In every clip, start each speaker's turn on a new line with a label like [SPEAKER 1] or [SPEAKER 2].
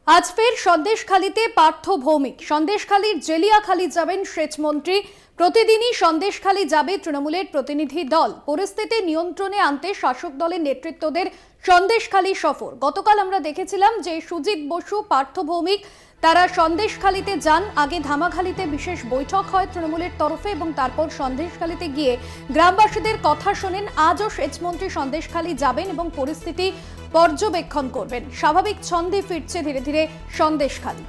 [SPEAKER 1] আজ ফের সন্দেশখালীতে পার্থ ভৌমিক। সন্দেশখালীর জেলিয়াখালী যাবেন সেচমন্ত্রী। প্রতিদিনই সন্দেশখালী যাবে তৃণমূলের প্রতিনিধি দল। পরিস্থিতি নিয়ন্ত্রণে আনতে শাসক দলের নেতৃত্বদের সন্দেশখালী সফর। গতকাল আমরা দেখেছিলাম যে সুজিত বসু, পার্থ ভৌমিক তারা সন্দেশখালীতে যান। আগে ধামাখালীতে বিশেষ বৈঠক হয় তৃণমূলের তরফে এবং তারপর সন্দেশখালীতে গিয়ে গ্রামবাসীদের কথা শোনেন। আজও সেচমন্ত্রী সন্দেশখালী যাবেন এবং পরিস্থিতি পর্যবেক্ষণ করবেন। স্বাভাবিক ছন্দে ফিরছে ধীরে ধীরে সন্দেশখালী।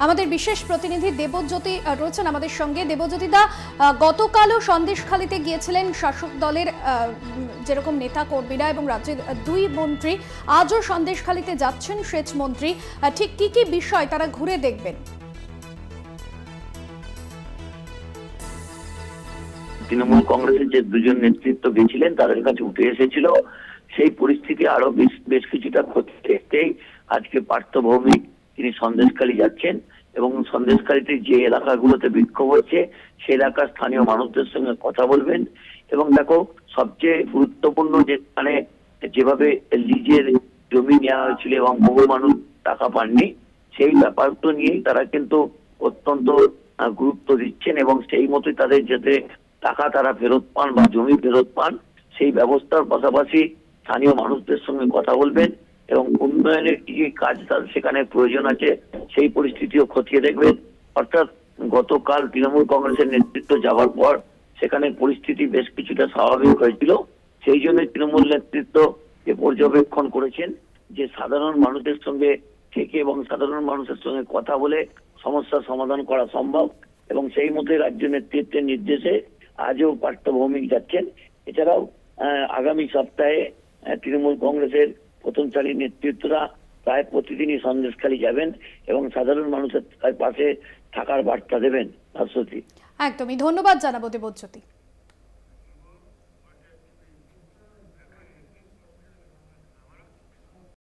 [SPEAKER 1] আমাদের বিশেষ প্রতিনিধি দেবজ্যোতি রয়েছেন আমাদের সঙ্গে। দেবজ্যোতি দা, গতকালও সন্দেশখালীতে গিয়েছিলেন শাসক দলের যেরকম নেতা কর্মীরা এবং রাজ্যের দুই মন্ত্রী। আজও সন্দেশখালীতে যাচ্ছেন সেচমন্ত্রী। ঠিক কি কি বিষয় তারা ঘুরে দেখবেন?
[SPEAKER 2] তৃণমূল কংগ্রেসের যে দুজন নেতৃত্ব গেছিলেন তাদের কাছে উঠে এসেছিল, সেই পরিস্থিতি আরো বেশ কিছুটা ক্ষতি দেখতেই আজকে পার্থ ভৌমিক তিনি সন্দেশখালী যাচ্ছেন এবং সন্দেশখালীতে যে এলাকাগুলোতে বিক্ষোভ হচ্ছে সেই এলাকার স্থানীয় মানুষদের সঙ্গে কথা বলবেন। এবং দেখো, সবচেয়ে গুরুত্বপূর্ণ যেখানে যেভাবে লিজের জমি নেওয়া হয়েছিল এবং বহু মানুষ টাকা পাননি, সেই ব্যাপারটা নিয়েই তারা কিন্তু অত্যন্ত গুরুত্ব দিচ্ছেন এবং সেই মতোই তাদের যাতে টাকা তারা ফেরত পান বা জমি ফেরত পান সেই ব্যবস্থার পাশাপাশি স্থানীয় মানুষদের সঙ্গে কথা বলবেন এবং উন্নয়নের কি কি কাজ তার সেখানে প্রয়োজন আছে সেই পরিস্থিতিও খতিয়ে দেখবেন। অর্থাৎ গতকাল তৃণমূল কংগ্রেসের নেতৃত্ব যাওয়ার পর সেখানে পরিস্থিতি বেশ কিছুটা স্বাভাবিক হয়েছিল। সেই জন্য তৃণমূল নেতৃত্ব যে পর্যবেক্ষণ করেছেন যে সাধারণ মানুষের সঙ্গে থেকে এবং সাধারণ মানুষের সঙ্গে কথা বলে সমস্যার সমাধান করা সম্ভব এবং সেই মতোই রাজ্য নেতৃত্বের নির্দেশে আজও পার্থ ভৌমিক যাচ্ছেন। এছাড়াও আগামী সপ্তাহে তৃণমূল কংগ্রেসের প্রথম সারির নেতৃত্বরা প্রায় প্রতিদিনই সন্দেশখালী যাবেন এবং সাধারণ মানুষের পাশে থাকার বার্তা দেবেন। ভাস্বতী,
[SPEAKER 1] একদমই ধন্যবাদ জানাবো দেবজ্যোতি।